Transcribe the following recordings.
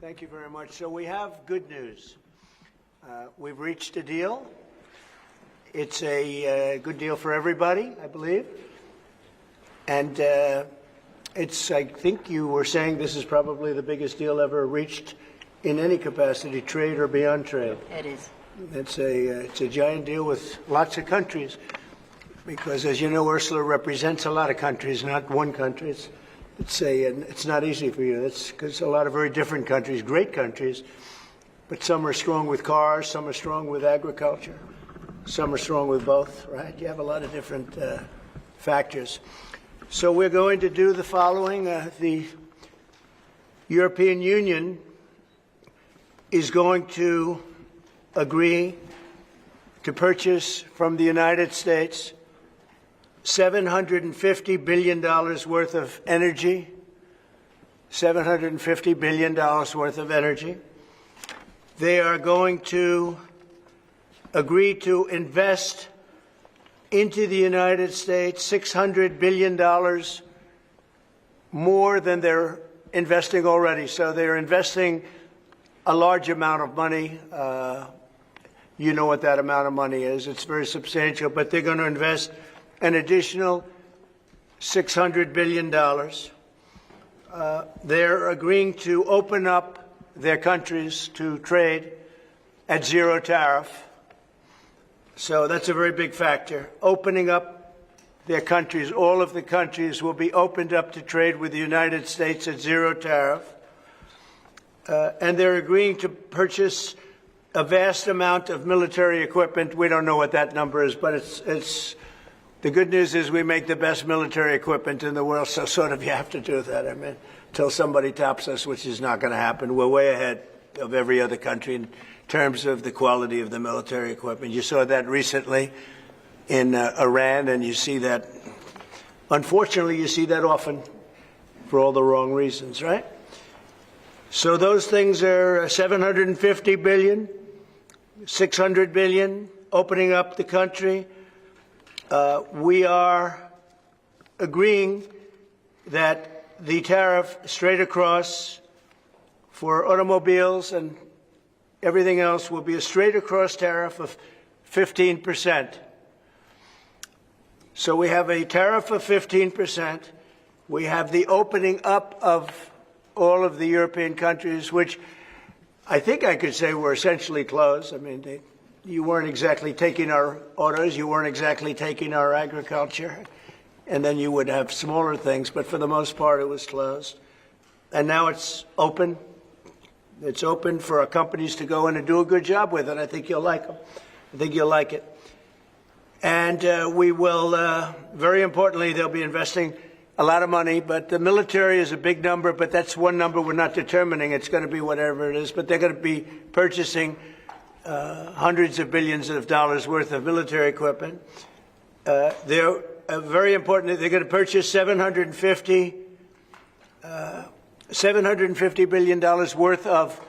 Thank you very much. So we have good news. We've reached a deal. It's a good deal for everybody, I believe. And I think you were saying this is probably the biggest deal ever reached in any capacity, trade or beyond trade. It is. It's a giant deal with lots of countries, because as you know, Ursula represents a lot of countries, not one country. It's not easy for you. It's because a lot of very different countries, great countries, but some are strong with cars, some are strong with agriculture, some are strong with both, right? You have a lot of different factors. So we're going to do the following. The European Union is going to agree to purchase from the United States $750 billion worth of energy, $750 billion worth of energy. They are going to agree to invest into the United States $600 billion more than they're investing already. So they're investing a large amount of money. You know what that amount of money is. It's very substantial, but they're going to invest an additional $600 billion. They're agreeing to open up their countries to trade at zero tariff. So that's a very big factor. Opening up their countries, all of the countries will be opened up to trade with the United States at zero tariff. And they're agreeing to purchase a vast amount of military equipment. We don't know what that number is, but it's the good news is we make the best military equipment in the world, so sort of you have to do that. I mean, until somebody tops us, which is not going to happen. We're way ahead of every other country in terms of the quality of the military equipment. You saw that recently in Iran, and you see that, unfortunately, you see that often for all the wrong reasons, right? So those things are $750 billion, $600 billion, opening up the country. We are agreeing that the tariff straight across for automobiles and everything else will be a straight across tariff of 15%. So we have a tariff of 15%. We have the opening up of all of the European countries, which I think I could say were essentially closed. I mean, you weren't exactly taking our autos, you weren't exactly taking our agriculture, and then you would have smaller things, but for the most part it was closed. And now it's open. It's open for our companies to go in and do a good job with it. I think you'll like them. I think you'll like it. And we will, very importantly, they'll be investing a lot of money, but the military is a big number, but that's one number we're not determining. It's going to be whatever it is, but they're going to be purchasing hundreds of billions of dollars worth of military equipment. They're very important. They're going to purchase $750 billion worth of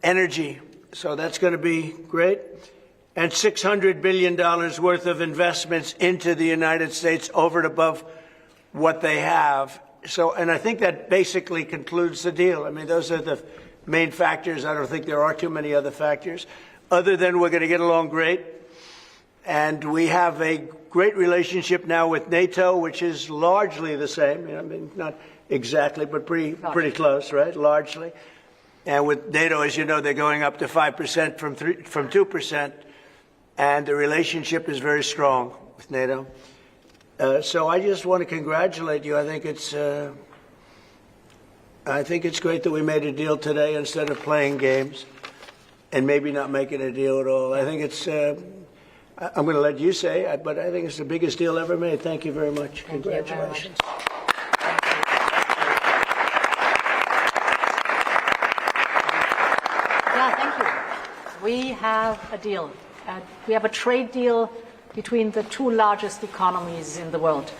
energy. So that's going to be great. And $600 billion worth of investments into the United States over and above what they have. So, and I think that basically concludes the deal. I mean, those are the main factors. I don't think there are too many other factors, other than we're going to get along great. And we have a great relationship now with NATO, which is largely the same. I mean, not exactly, but pretty close, right? Largely. And with NATO, as you know, they're going up to 5% from 2%. And the relationship is very strong with NATO. So I just want to congratulate you. I think it's great that we made a deal today instead of playing games and maybe not making a deal at all. I think it's, I'm going to let you say it, but I think it's the biggest deal ever made. Thank you very much. Congratulations. Yeah, thank you. We have a deal. We have a trade deal between the two largest economies in the world.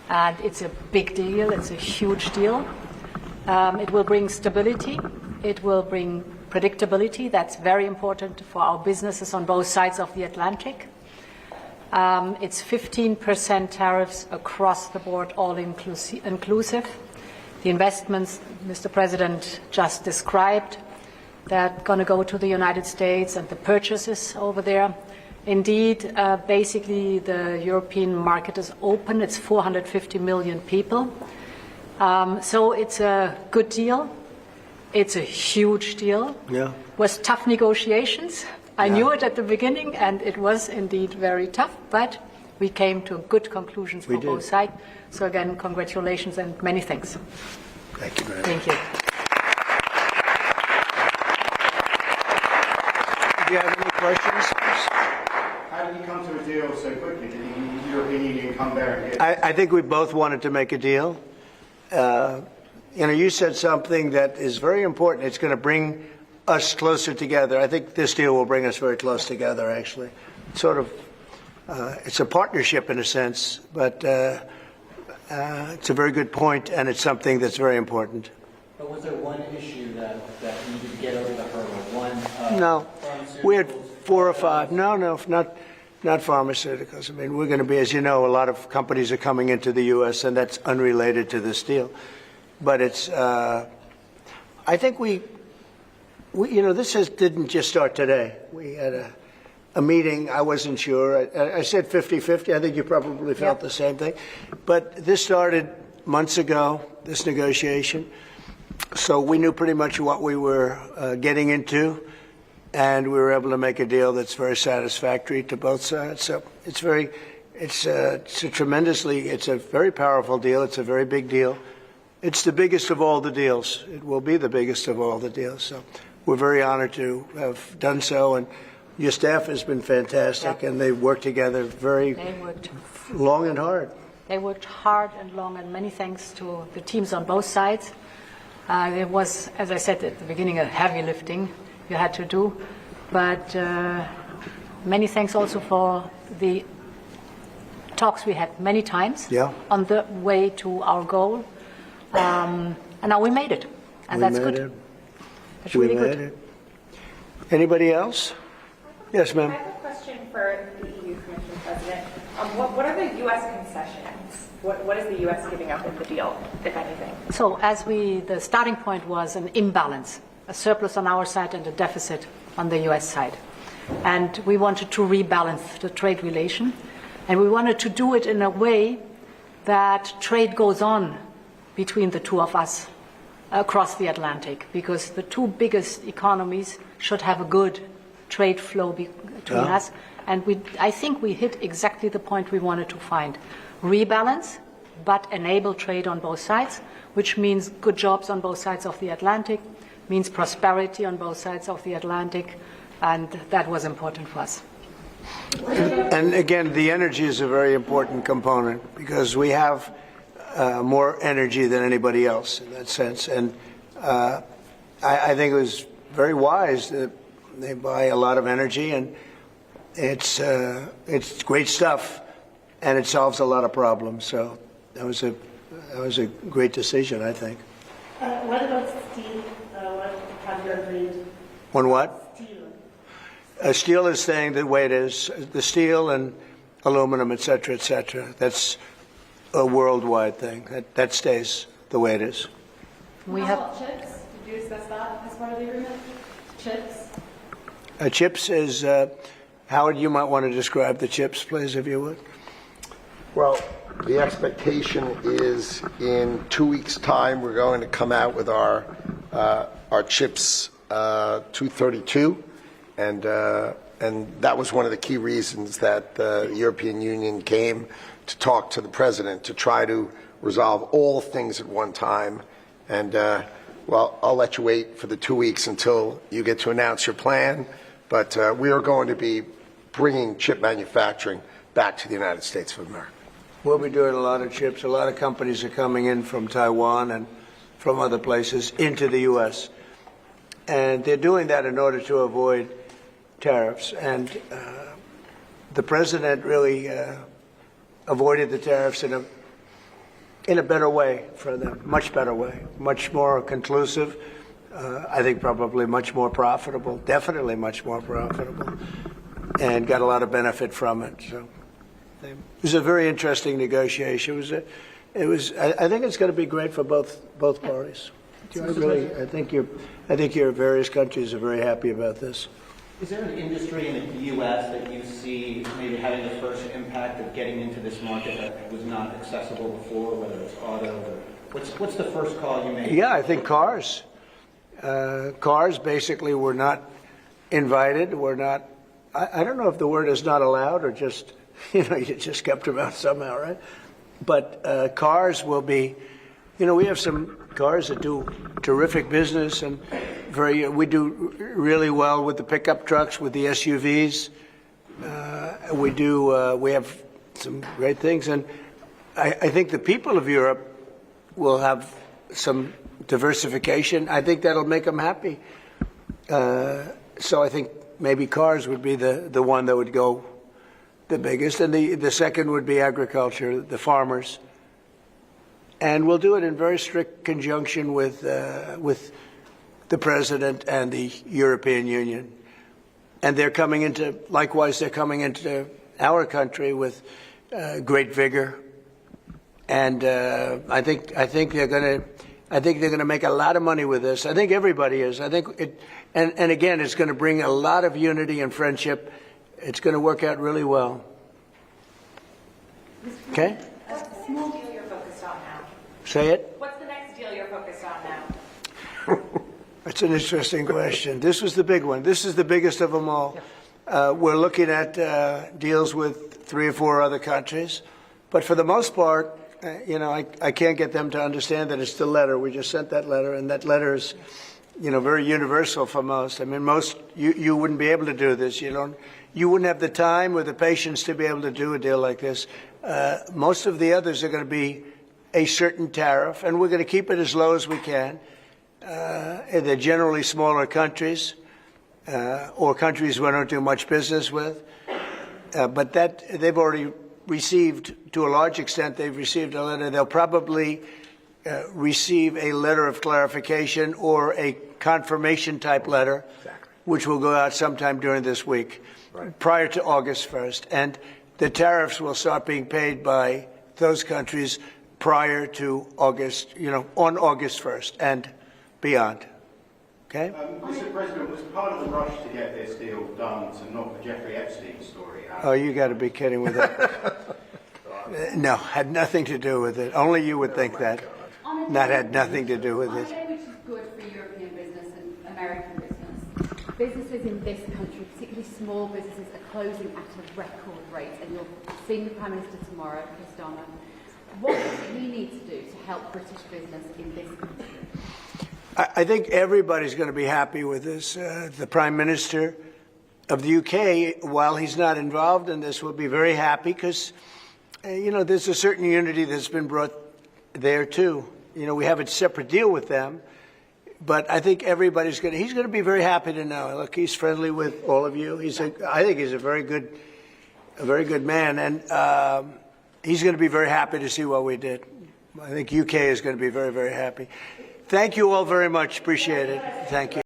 And it's a big deal. It's a huge deal. It will bring stability. It will bring predictability. That's very important for our businesses on both sides of the Atlantic. It's 15% tariffs across the board, all inclusive. The investments Mr. President just described that going to go to the United States and the purchases over there. Indeed, basically the European market is open. It's 450 million people. So it's a good deal. It's a huge deal. Yeah. It was tough negotiations. I knew it at the beginning, and it was indeed very tough, but we came to good conclusions for both sides. So again, congratulations and many thanks. Thank you very much. Thank you. Do you have any questions? How did you come to a deal so quickly? Did the European Union come there and get I think we both wanted to make a deal. You said something that is very important. It's going to bring us closer together. I think this deal will bring us very close together, actually. Sort of, it's a partnership in a sense, but it's a very good point, and it's something that's very important. But was there one issue that needed to get over the hurdle? No. We had 4 or 5. No, not pharmaceuticals. I mean, we're going to be, as you know, a lot of companies are coming into the U.S., and that's unrelated to this deal. But it's, I think this didn't just start today. We had a meeting. I wasn't sure. I said 50-50. I think you probably felt the same thing. But this started months ago, this negotiation. So we knew pretty much what we were getting into, and we were able to make a deal that's very satisfactory to both sides. So it's a very powerful deal. It's a very big deal. It's the biggest of all the deals. It will be the biggest of all the deals. So we're very honored to have done so, and your staff has been fantastic, and they've worked together long and hard. They worked hard and long, and many thanks to the teams on both sides. It was, as I said at the beginning, a heavy lifting you had to do, but many thanks also for the talks we had many times on the way to our goal, and now we made it, and that's good. It's really good. Anybody else? Yes, ma'am. I have a question for the EU Commission President. What are the U.S. concessions? What is the U.S. giving up in the deal, if anything? So the starting point was an imbalance, a surplus on our side and a deficit on the U.S. side. And we wanted to rebalance the trade relation. And we wanted to do it in a way that trade goes on between the two of us across the Atlantic, because the two biggest economies should have a good trade flow between us. And I think we hit exactly the point we wanted to find. Rebalance, but enable trade on both sides, which means good jobs on both sides of the Atlantic, means prosperity on both sides of the Atlantic, and that was important for us. And again, the energy is a very important component, because we have more energy than anybody else in that sense. And I think it was very wise that they buy a lot of energy, and it's great stuff, and it solves a lot of problems. So that was a great decision, I think. What about steel? Have you agreed? On what? Steel. Steel is staying the way it is. The steel and aluminum, et cetera, et cetera. That's a worldwide thing. That stays the way it is. We How have about chips? Did you discuss that as part of the agreement? Chips? Chips is, Howard, you might want to describe the chips, please, if you would. Well, the expectation is in 2 weeks' time, we're going to come out with our CHIPS 232, and that was one of the key reasons that the European Union came to talk to the president, to try to resolve all things at one time. And well, I'll let you wait for the 2 weeks until you get to announce your plan, but we are going to be bringing chip manufacturing back to the United States of America. We'll be doing a lot of chips. A lot of companies are coming in from Taiwan and from other places into the U.S. And they're doing that in order to avoid tariffs. And the president really avoided the tariffs in a better way for them, much better way, much more conclusive. I think probably much more profitable, definitely much more profitable, and got a lot of benefit from it. So it was a very interesting negotiation. I think it's going to be great for both parties. I think your various countries are very happy about this. Is there an industry in the U.S. that you see maybe having the first impact of getting into this market that was not accessible before, whether it's auto or what's the first call you made? Yeah, I think cars. Cars basically were not invited. Were not. I don't know if the word is not allowed or just you just kept them out somehow, right? But cars will be. We have some cars that do terrific business, and we do really well with the pickup trucks, with the SUVs. We have some great things, and I think the people of Europe will have some diversification. I think that'll make them happy. So I think maybe cars would be the one that would go the biggest, and the second would be agriculture, the farmers. And we'll do it in very strict conjunction with the president and the European Union. And they're coming into our country with great vigor. And I think they're going to make a lot of money with this. I think everybody is. I think and again, it's going to bring a lot of unity and friendship. It's going to work out really well. Okay? What's the next deal you're focused on now? Say it. What's the next deal you're focused on now? That's an interesting question. This was the big one. This is the biggest of them all. We're looking at deals with 3 or 4 other countries. But for the most part, I can't get them to understand that it's the letter. We just sent that letter, and that letter is, very universal for most. I mean, most, you wouldn't be able to do this. You wouldn't have the time or the patience to be able to do a deal like this. Most of the others are going to be a certain tariff, and we're going to keep it as low as we can. They're generally smaller countries or countries we don't do much business with. But that they've already received, to a large extent, they've received a letter. They'll probably receive a letter of clarification or a confirmation type letter, which will go out sometime during this week, prior to August 1st. And the tariffs will start being paid by those countries prior to August, on August 1st and beyond. Okay? Mr. President, was part of the rush to get this deal done to knock the Jeffrey Epstein story out? Oh, you got to be kidding with that. No, had nothing to do with it. Only you would think that. That had nothing to do with On a it. day which is good for European business and American business, businesses in this country, particularly small businesses, are closing at a record rate. And you're seeing the Prime Minister tomorrow, Chris Darman. What does he need to do to help British business in this country? I think everybody's going to be happy with this. The Prime Minister of the UK, while he's not involved in this, will be very happy because, there's a certain unity that's been brought there too. We have a separate deal with them, but I think he's going to be very happy to know. Look, he's friendly with all of you. I think he's a very good man, and he's going to be very happy to see what we did. I think UK is going to be very, very happy. Thank you all very much. Appreciate it. Thank you.